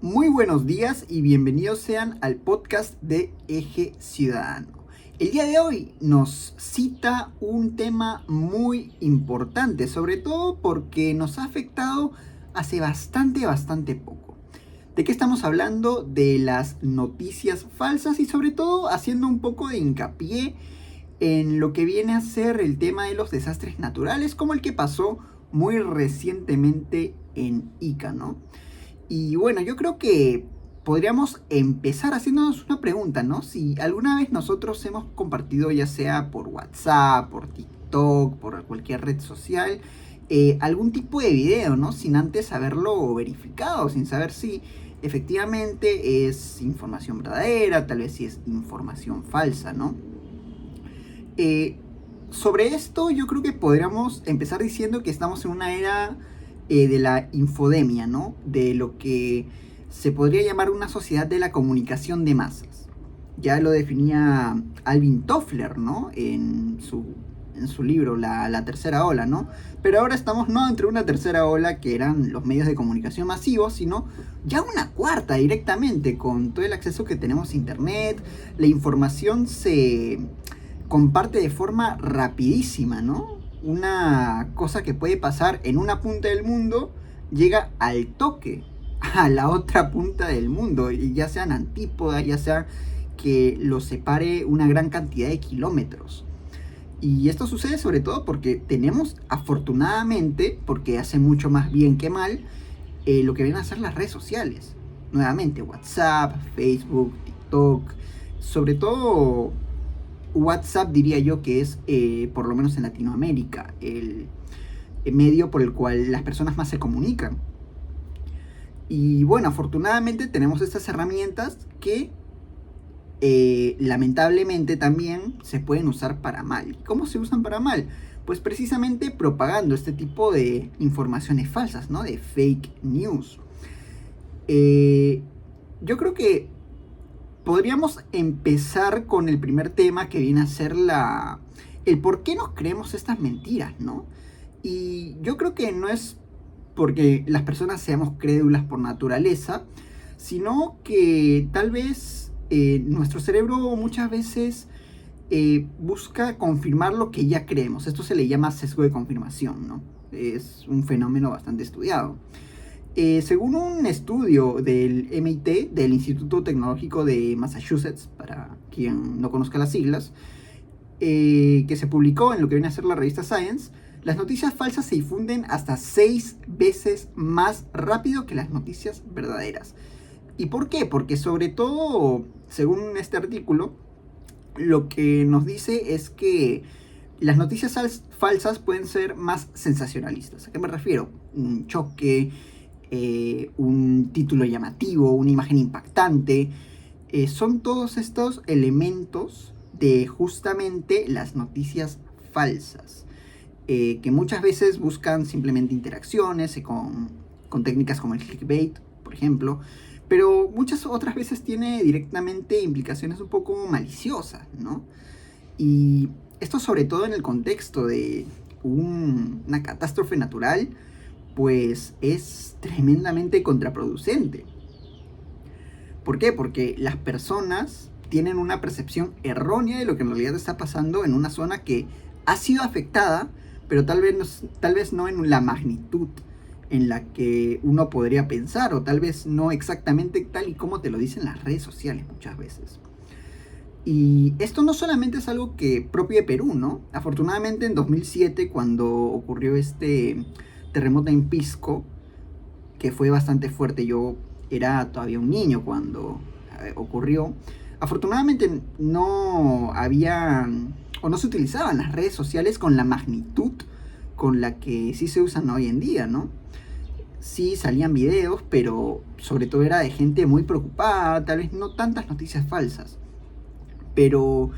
Muy buenos días y bienvenidos sean al podcast de Eje Ciudadano. El día de hoy nos cita un tema muy importante, sobre todo porque nos ha afectado hace bastante poco. ¿De qué estamos hablando? De las noticias falsas y sobre todo haciendo un poco de hincapié en lo que viene a ser el tema de los desastres naturales, como el que pasó muy recientemente en Ica, ¿no? Y bueno, yo creo que podríamos empezar haciéndonos una pregunta, ¿no? Si alguna vez nosotros hemos compartido, ya sea por WhatsApp, por TikTok, por cualquier red social, algún tipo de video, ¿no? Sin antes haberlo verificado, sin saber si efectivamente es información verdadera, tal vez si es información falsa, ¿no? Eh, sobre esto yo creo que podríamos empezar diciendo que estamos en una era de la infodemia, ¿no? De lo que se podría llamar una sociedad de la comunicación de masas. Ya lo definía Alvin Toffler, ¿no? En su libro, la tercera ola, ¿no? Pero ahora estamos no entre una tercera ola, que eran los medios de comunicación masivos, sino ya una cuarta directamente, con todo el acceso que tenemos a internet. La información se comparte de forma rapidísima, ¿no? Una cosa que puede pasar en una punta del mundo llega al toque a la otra punta del mundo, y ya sean antípodas, ya sea que los separe una gran cantidad de kilómetros. Y esto sucede sobre todo porque tenemos, afortunadamente, porque hace mucho más bien que mal, lo que vienen a ser las redes sociales. Nuevamente, WhatsApp, Facebook, TikTok, sobre todo WhatsApp diría yo que es, por lo menos en Latinoamérica, el medio por el cual las personas más se comunican. Y bueno, afortunadamente tenemos estas herramientas que lamentablemente también se pueden usar para mal. ¿Cómo se usan para mal? Pues precisamente propagando este tipo de informaciones falsas, ¿no? De fake news. Yo creo que podríamos empezar con el primer tema, que viene a ser el por qué nos creemos estas mentiras, ¿no? Y yo creo que no es porque las personas seamos crédulas por naturaleza, sino que tal vez nuestro cerebro muchas veces busca confirmar lo que ya creemos. Esto se le llama sesgo de confirmación, ¿no? Es un fenómeno bastante estudiado. Según un estudio del MIT, del Instituto Tecnológico de Massachusetts, para quien no conozca las siglas, que se publicó en lo que viene a ser la revista Science, las noticias falsas se difunden hasta 6 veces más rápido que las noticias verdaderas. ¿Y por qué? Porque sobre todo, según este artículo, lo que nos dice es que las noticias falsas pueden ser más sensacionalistas. ¿A qué me refiero? Un choque, un título llamativo, una imagen impactante. Son todos estos elementos de justamente las noticias falsas, que muchas veces buscan simplemente interacciones con técnicas como el clickbait, por ejemplo, pero muchas otras veces tiene directamente implicaciones un poco maliciosas, ¿no? Y esto sobre todo en el contexto de una catástrofe natural, pues es tremendamente contraproducente. ¿Por qué? Porque las personas tienen una percepción errónea de lo que en realidad está pasando en una zona que ha sido afectada, pero tal vez no en la magnitud en la que uno podría pensar, o tal vez no exactamente tal y como te lo dicen las redes sociales muchas veces. Y esto no solamente es algo que propio de Perú, ¿no? Afortunadamente en 2007, cuando ocurrió este terremoto en Pisco, que fue bastante fuerte, yo era todavía un niño cuando ocurrió, afortunadamente no habían o no se utilizaban las redes sociales con la magnitud con la que sí se usan hoy en día, ¿no? Sí salían videos, pero sobre todo era de gente muy preocupada, tal vez no tantas noticias falsas. Pero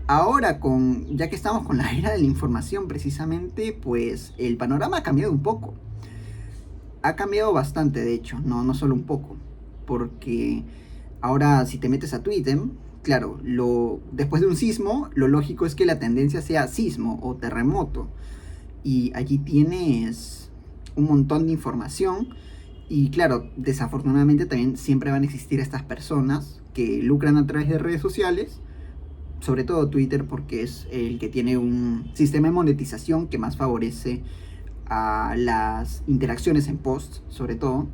ahora, ya que estamos con la era de la información precisamente, pues el panorama ha cambiado un poco. Ha cambiado bastante, de hecho, no solo un poco. Porque ahora, si te metes a Twitter, claro, después de un sismo, lo lógico es que la tendencia sea sismo o terremoto. Y allí tienes un montón de información Y claro, desafortunadamente también siempre van a existir estas personas que lucran a través de redes sociales, sobre todo Twitter, porque es el que tiene un sistema de monetización que más favorece a las interacciones en posts, sobre todo,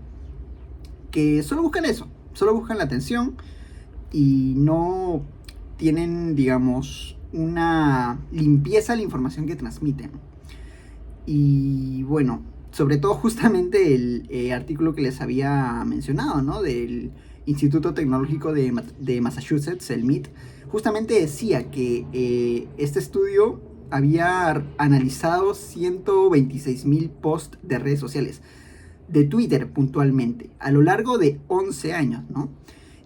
que solo buscan eso, solo buscan la atención y no tienen, digamos, una limpieza de la información que transmiten. Y bueno, sobre todo justamente el artículo que les había mencionado, ¿no? Del Instituto Tecnológico de Massachusetts, el MIT, justamente decía que este estudio había analizado 126.000 posts de redes sociales, de Twitter puntualmente, a lo largo de 11 años, ¿no?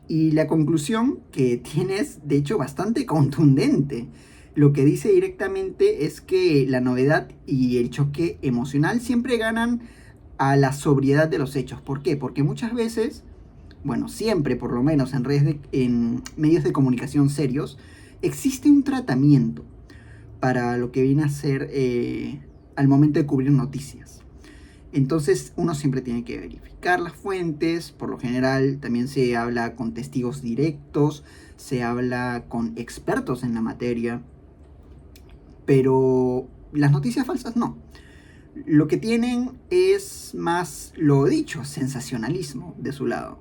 Y la conclusión que tiene es, de hecho, bastante contundente. Lo que dice directamente es que la novedad y el choque emocional siempre ganan a la sobriedad de los hechos. ¿Por qué? Porque muchas veces, bueno, siempre por lo menos en medios de comunicación serios, existe un tratamiento para lo que viene a ser al momento de cubrir noticias. Entonces uno siempre tiene que verificar las fuentes, por lo general también se habla con testigos directos, se habla con expertos en la materia, pero las noticias falsas no. Lo que tienen es más lo dicho, sensacionalismo de su lado.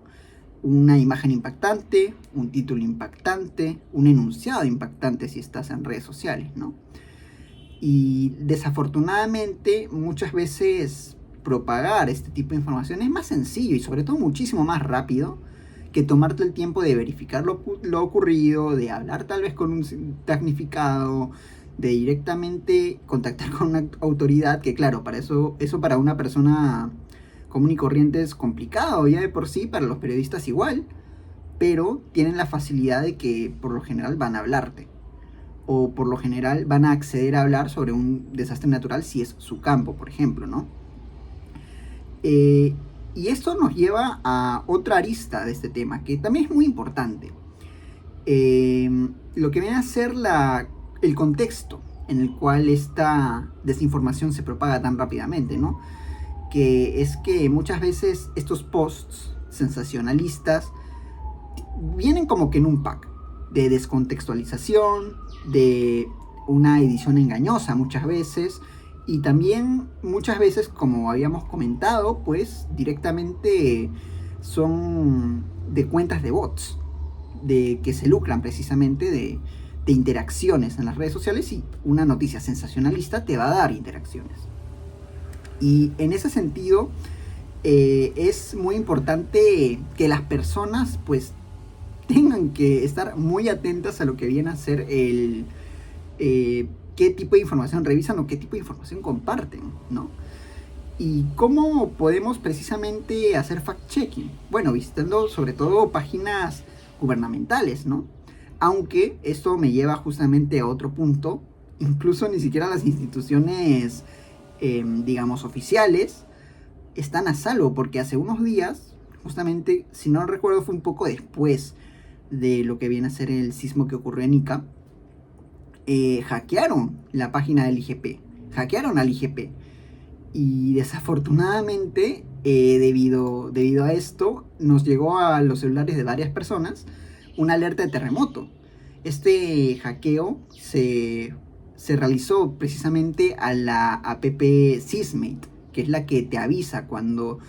Una imagen impactante, un título impactante, un enunciado impactante si estás en redes sociales, ¿no? Y desafortunadamente muchas veces propagar este tipo de información es más sencillo y sobre todo muchísimo más rápido que tomarte el tiempo de verificar lo ocurrido, de hablar tal vez con un tecnificado, de directamente contactar con una autoridad, que claro, para eso para una persona común y corriente es complicado ya de por sí, para los periodistas igual, pero tienen la facilidad de que por lo general van a hablarte o por lo general van a acceder a hablar sobre un desastre natural si es su campo, por ejemplo, ¿no? Y esto nos lleva a otra arista de este tema, que también es muy importante. Lo que viene a ser el contexto en el cual esta desinformación se propaga tan rápidamente, ¿no? Que es que muchas veces estos posts sensacionalistas vienen como que en un pack de descontextualización, de una edición engañosa muchas veces, y también muchas veces, como habíamos comentado, pues directamente son de cuentas de bots, de que se lucran precisamente de interacciones en las redes sociales, y una noticia sensacionalista te va a dar interacciones. Y en ese sentido es muy importante que las personas pues tengan que estar muy atentas a lo que viene a ser qué tipo de información revisan o qué tipo de información comparten, ¿no? ¿Y cómo podemos precisamente hacer fact-checking? Bueno, visitando sobre todo páginas gubernamentales, ¿no? Aunque esto me lleva justamente a otro punto, incluso ni siquiera las instituciones, digamos, oficiales, están a salvo, porque hace unos días, justamente, si no recuerdo, fue un poco después de lo que viene a ser el sismo que ocurrió en Ica, hackearon la página del IGP, hackearon al IGP, y desafortunadamente debido a esto nos llegó a los celulares de varias personas una alerta de terremoto. Este hackeo se realizó precisamente a la app Seismate, que es la que te avisa cuando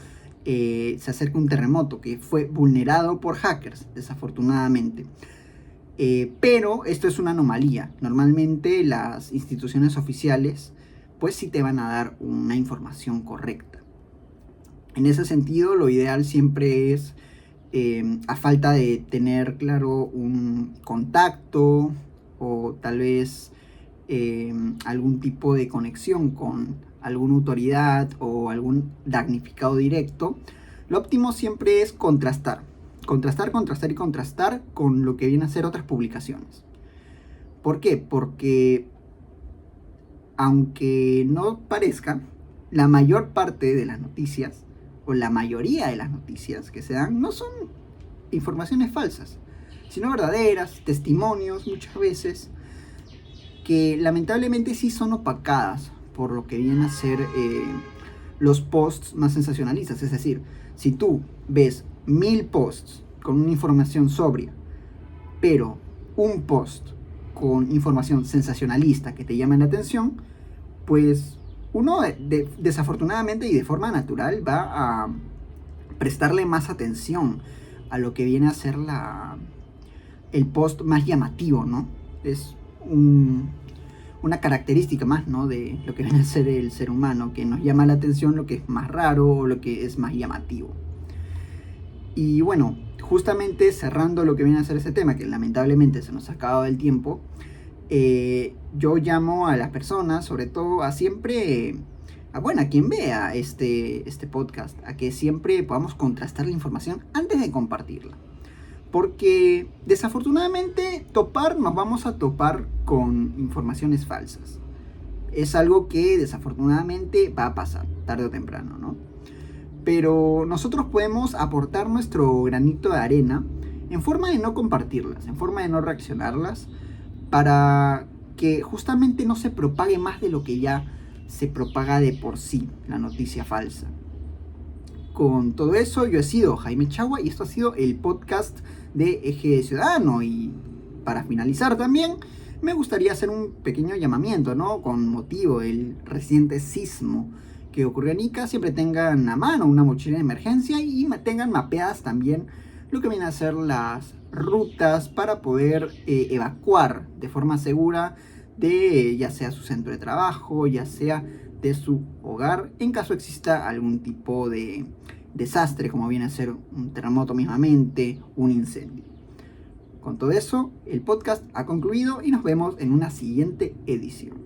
se acerca un terremoto, que fue vulnerado por hackers, desafortunadamente. Pero esto es una anomalía. Normalmente las instituciones oficiales pues sí te van a dar una información correcta. En ese sentido, lo ideal siempre es, a falta de tener claro un contacto o tal vez algún tipo de conexión con alguna autoridad o algún damnificado directo, lo óptimo siempre es contrastar y contrastar con lo que vienen a ser otras publicaciones. ¿Por qué? Porque aunque no parezca, la mayor parte de las noticias, o la mayoría de las noticias que se dan, no son informaciones falsas, sino verdaderas, testimonios muchas veces, que lamentablemente sí son opacadas por lo que viene a ser los posts más sensacionalistas. Es decir, si tú ves 1000 posts con una información sobria, pero un post con información sensacionalista que te llame la atención, pues uno desafortunadamente y de forma natural va a prestarle más atención a lo que viene a ser el post más llamativo, ¿no? Es una característica más, ¿no? De lo que viene a ser el ser humano, que nos llama la atención lo que es más raro o lo que es más llamativo. Y bueno, justamente cerrando lo que viene a ser ese tema, que lamentablemente se nos ha acabado el tiempo, yo llamo a las personas, sobre todo a siempre, a quien vea este podcast, a que siempre podamos contrastar la información antes de compartirla. Porque desafortunadamente nos vamos a topar con informaciones falsas. Es algo que desafortunadamente va a pasar, tarde o temprano, ¿no? Pero nosotros podemos aportar nuestro granito de arena en forma de no compartirlas, en forma de no reaccionarlas, para que justamente no se propague más de lo que ya se propaga de por sí, la noticia falsa. Con todo eso, yo he sido Jaime Chagua y esto ha sido el podcast de Eje Ciudadano. Y para finalizar también, me gustaría hacer un pequeño llamamiento, ¿no? Con motivo del reciente sismo que ocurrió en Ica, siempre tengan a mano una mochila de emergencia y tengan mapeadas también lo que vienen a ser las rutas para poder evacuar de forma segura de ya sea su centro de trabajo, ya sea de su hogar, en caso exista algún tipo de desastre, como viene a ser un terremoto mismamente, un incendio. Con todo eso, el podcast ha concluido y nos vemos en una siguiente edición.